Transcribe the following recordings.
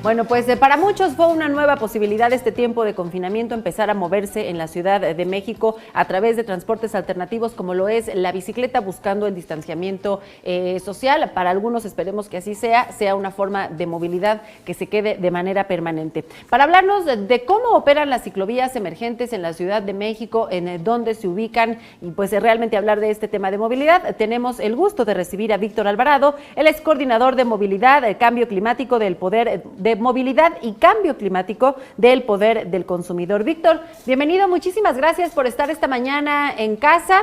Bueno, pues para muchos fue una nueva posibilidad este tiempo de confinamiento, empezar a moverse en la Ciudad de México a través de transportes alternativos como lo es la bicicleta, buscando el distanciamiento social. Para algunos, esperemos que así sea una forma de movilidad que se quede de manera permanente. Para hablarnos de cómo operan las ciclovías emergentes en la Ciudad de México, en dónde se ubican y pues realmente hablar de este tema de movilidad, tenemos el gusto de recibir a Víctor Alvarado. Él es coordinador de movilidad, cambio climático del Poder de Movilidad y Cambio Climático del Poder del Consumidor. Víctor, bienvenido, muchísimas gracias por estar esta mañana en casa.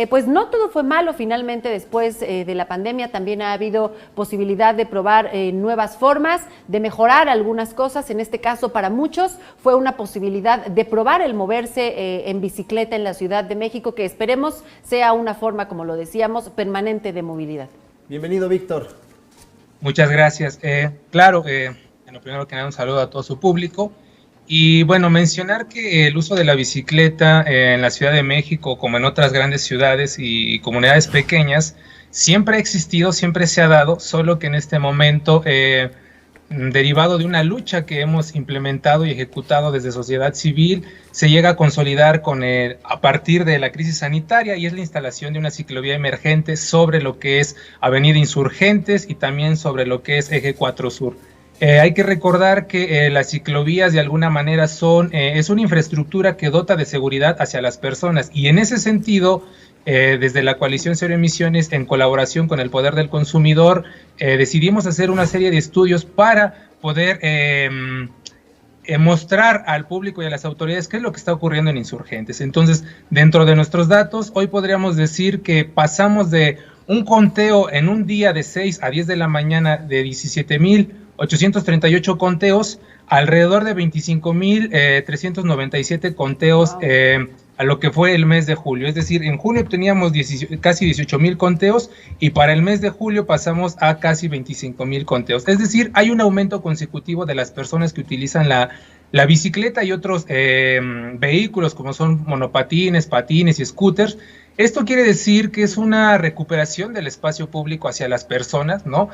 Pues no todo fue malo finalmente después de la pandemia, también ha habido posibilidad de probar nuevas formas, de mejorar algunas cosas. En este caso, para muchos fue una posibilidad de probar el moverse en bicicleta en la Ciudad de México, que esperemos sea una forma, como lo decíamos, permanente de movilidad. Bienvenido, Víctor. Muchas gracias. Claro, en lo primero que nada, un saludo a todo su público. Y bueno, mencionar que el uso de la bicicleta en la Ciudad de México, como en otras grandes ciudades y comunidades pequeñas, siempre ha existido, siempre se ha dado, solo que en este momento, derivado de una lucha que hemos implementado y ejecutado desde sociedad civil, se llega a consolidar a partir de la crisis sanitaria, y es la instalación de una ciclovía emergente sobre lo que es Avenida Insurgentes y también sobre lo que es Eje 4 Sur. Hay que recordar que las ciclovías de alguna manera es una infraestructura que dota de seguridad hacia las personas, y en ese sentido, desde la Coalición Cero Emisiones, en colaboración con el Poder del Consumidor, decidimos hacer una serie de estudios para poder mostrar al público y a las autoridades qué es lo que está ocurriendo en Insurgentes. Entonces, dentro de nuestros datos, hoy podríamos decir que pasamos de un conteo en un día de 6 a 10 de la mañana de 17,838 conteos, alrededor de 25,397 conteos a lo que fue el mes de julio. Es decir, en junio teníamos casi 18,000 conteos y para el mes de julio pasamos a casi 25,000 conteos. Es decir, hay un aumento consecutivo de las personas que utilizan la bicicleta y otros vehículos como son monopatines, patines y scooters. Esto quiere decir que es una recuperación del espacio público hacia las personas, ¿no?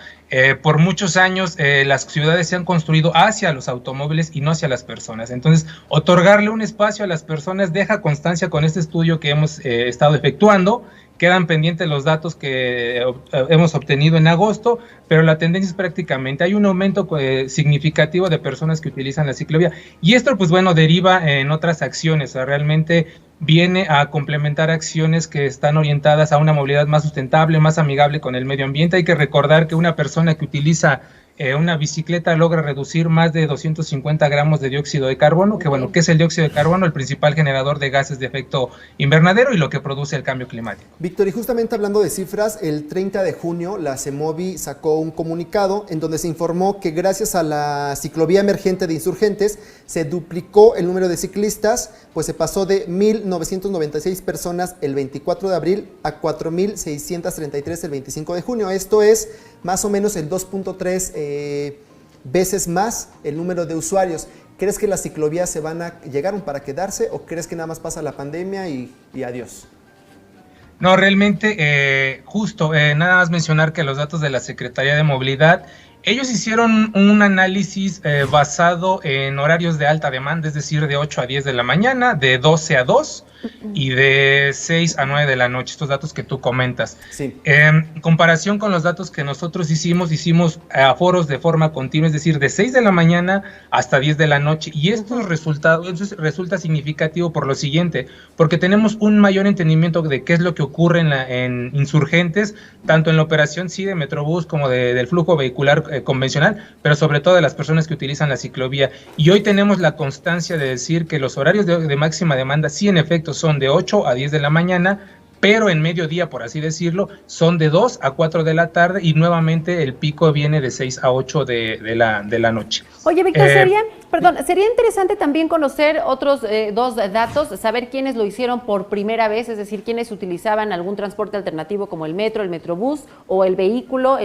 Por muchos años las ciudades se han construido hacia los automóviles y no hacia las personas. Entonces, otorgarle un espacio a las personas deja constancia con este estudio que hemos estado efectuando. Quedan pendientes los datos que hemos obtenido en agosto, pero la tendencia es prácticamente, hay un aumento significativo de personas que utilizan la ciclovía. Y esto, pues bueno, deriva en otras acciones, o sea, realmente viene a complementar acciones que están orientadas a una movilidad más sustentable, más amigable con el medio ambiente. Hay que recordar que una persona que utiliza una bicicleta logra reducir más de 250 gramos de dióxido de carbono, que bueno, ¿qué es el dióxido de carbono? El principal generador de gases de efecto invernadero y lo que produce el cambio climático. Víctor, y justamente hablando de cifras, el 30 de junio la CEMOVI sacó un comunicado en donde se informó que gracias a la ciclovía emergente de Insurgentes se duplicó el número de ciclistas, pues se pasó de 1,996 personas el 24 de abril a 4,633 el 25 de junio. Esto es más o menos el 2.3 veces más el número de usuarios. ¿Crees que las ciclovías llegaron para quedarse o crees que nada más pasa la pandemia y adiós? No, realmente, nada más mencionar que los datos de la Secretaría de Movilidad, ellos hicieron un análisis basado en horarios de alta demanda, es decir, de 8 a 10 de la mañana, de 12 a 2 y de 6 a 9 de la noche, estos datos que tú comentas. Sí. En comparación con los datos que nosotros hicimos aforos de forma continua, es decir, de 6 de la mañana hasta 10 de la noche, y estos resultados, eso resulta significativo por lo siguiente, porque tenemos un mayor entendimiento de qué es lo que ocurre en Insurgentes, tanto en la operación sí de Metrobús como del flujo vehicular convencional, pero sobre todo de las personas que utilizan la ciclovía. Y hoy tenemos la constancia de decir que los horarios de máxima demanda sí en efecto son de 8 a 10 de la mañana, pero en mediodía, por así decirlo, son de 2 a 4 de la tarde y nuevamente el pico viene de 6 a 8 de la noche. Oye, Víctor, sería interesante también conocer otros dos datos, saber quiénes lo hicieron por primera vez, es decir, quiénes utilizaban algún transporte alternativo como el metro, el metrobús o el vehículo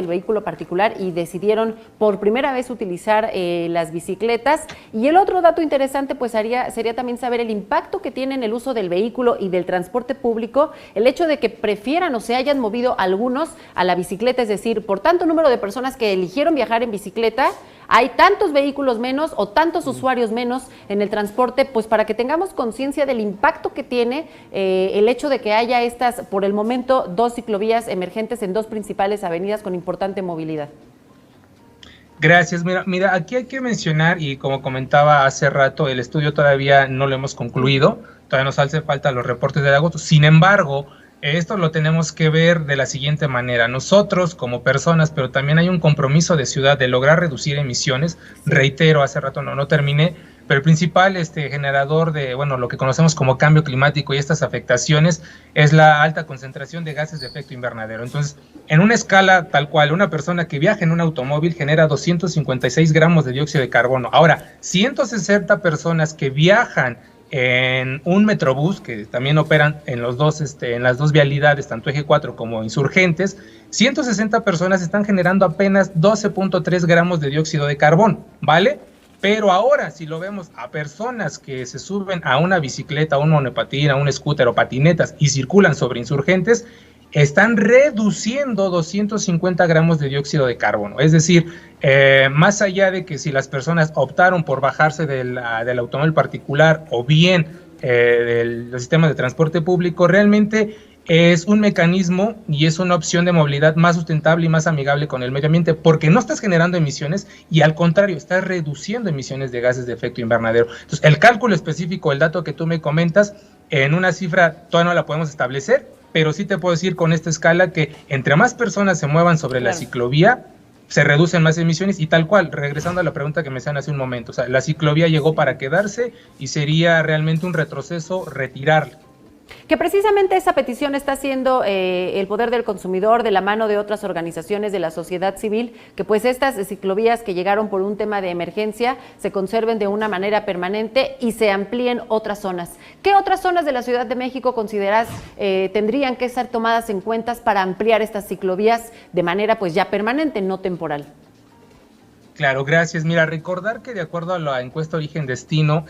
particular y decidieron por primera vez utilizar las bicicletas. Y el otro dato interesante pues sería también saber el impacto que tiene en el uso del vehículo y del transporte público el hecho de que prefieran o se hayan movido algunos a la bicicleta, es decir, por tanto número de personas que eligieron viajar en bicicleta, hay tantos vehículos menos o tantos usuarios menos en el transporte, pues para que tengamos conciencia del impacto que tiene el hecho de que haya estas, por el momento, 2 ciclovías emergentes en 2 principales avenidas con importante movilidad. Gracias. Mira, aquí hay que mencionar, y como comentaba hace rato, el estudio todavía no lo hemos concluido, todavía nos hace falta los reportes de agosto. Sin embargo, esto lo tenemos que ver de la siguiente manera. Nosotros como personas, pero también hay un compromiso de ciudad de lograr reducir emisiones. Reitero, hace rato no terminé, pero el principal generador de, bueno, lo que conocemos como cambio climático y estas afectaciones es la alta concentración de gases de efecto invernadero. Entonces, en una escala tal cual, una persona que viaja en un automóvil genera 256 gramos de dióxido de carbono. Ahora, 160 personas que viajan en un metrobús, que también operan en en las dos vialidades, tanto Eje 4 como Insurgentes, 160 personas están generando apenas 12.3 gramos de dióxido de carbono, ¿vale? Pero ahora, si lo vemos a personas que se suben a una bicicleta, a un monopatín, a un scooter o patinetas y circulan sobre Insurgentes, están reduciendo 250 gramos de dióxido de carbono. Es decir, más allá de que si las personas optaron por bajarse del automóvil particular o bien de los sistemas de transporte público, realmente es un mecanismo y es una opción de movilidad más sustentable y más amigable con el medio ambiente, porque no estás generando emisiones y al contrario, estás reduciendo emisiones de gases de efecto invernadero. Entonces, el cálculo específico, el dato que tú me comentas, en una cifra todavía no la podemos establecer, pero sí te puedo decir con esta escala que entre más personas se muevan sobre la ciclovía, se reducen más emisiones y tal cual, regresando a la pregunta que me hacían hace un momento, o sea, la ciclovía llegó para quedarse y sería realmente un retroceso retirarla. Que precisamente esa petición está haciendo el Poder del Consumidor de la mano de otras organizaciones de la sociedad civil, que pues estas ciclovías que llegaron por un tema de emergencia se conserven de una manera permanente y se amplíen otras zonas. ¿Qué otras zonas de la Ciudad de México consideras tendrían que ser tomadas en cuenta para ampliar estas ciclovías de manera pues ya permanente, no temporal? Claro, gracias. Mira, recordar que de acuerdo a la encuesta Origen Destino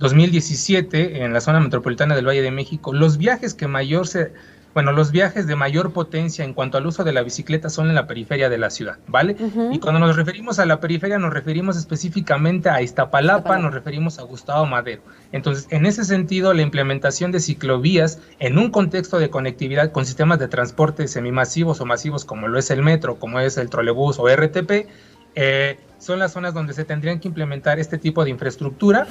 2017 en la zona metropolitana del Valle de México, los viajes de mayor potencia en cuanto al uso de la bicicleta son en la periferia de la ciudad, ¿vale? Y cuando nos referimos a la periferia, nos referimos específicamente a Iztapalapa, nos referimos a Gustavo Madero. Entonces, en ese sentido, la implementación de ciclovías en un contexto de conectividad con sistemas de transporte semimasivos o masivos como lo es el metro, como es el trolebús o RTP, son las zonas donde se tendrían que implementar este tipo de infraestructura.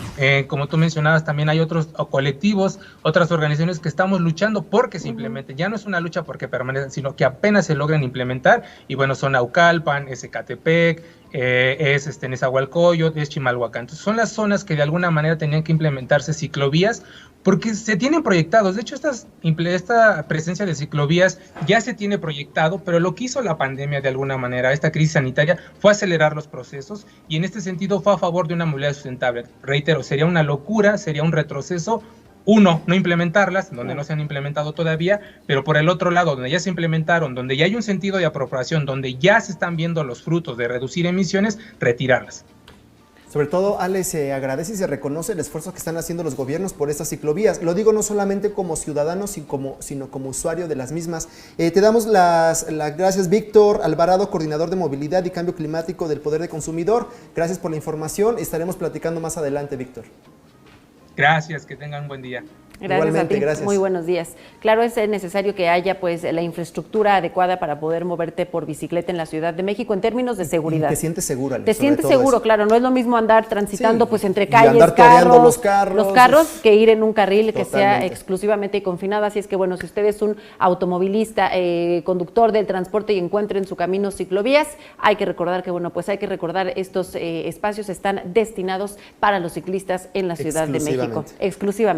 Como tú mencionabas, también hay otros colectivos, otras organizaciones que estamos luchando porque se implementen. Ya no es una lucha porque permanecen, sino que apenas se logran implementar. Y bueno, son Naucalpan, es Ecatepec, es Nezahualcóyotl, es Chimalhuacán. Entonces son las zonas que de alguna manera tenían que implementarse ciclovías porque se tienen proyectados. De hecho, esta presencia de ciclovías ya se tiene proyectado, pero lo que hizo la pandemia de alguna manera, esta crisis sanitaria, fue acelerar los procesos y en este sentido fue a favor de una movilidad sustentable. Reitero, sería una locura, sería un retroceso. Uno, no implementarlas, donde no se han implementado todavía, pero por el otro lado, donde ya se implementaron, donde ya hay un sentido de apropiación, donde ya se están viendo los frutos de reducir emisiones, retirarlas. Sobre todo, Ale, se agradece y se reconoce el esfuerzo que están haciendo los gobiernos por estas ciclovías. Lo digo no solamente como ciudadano, sino como usuario de las mismas. Te damos las gracias, Víctor Alvarado, coordinador de movilidad y cambio climático del Poder del Consumidor. Gracias por la información. Estaremos platicando más adelante, Víctor. Gracias, que tengan un buen día. Gracias. Igualmente, a ti. Gracias. Muy buenos días. Claro, es necesario que haya pues la infraestructura adecuada para poder moverte por bicicleta en la Ciudad de México en términos de seguridad. Y te sientes seguro, Ale, te sientes seguro, claro, no es lo mismo andar transitando pues entre calles, andar toreando los carros, que ir en un carril que sea Totalmente. exclusivamente confinado. Así es que bueno, si usted es un automovilista, conductor del transporte y encuentra en su camino ciclovías, hay que recordar que bueno, pues hay que recordar estos espacios están destinados para los ciclistas en la Ciudad de México. Exclusivamente.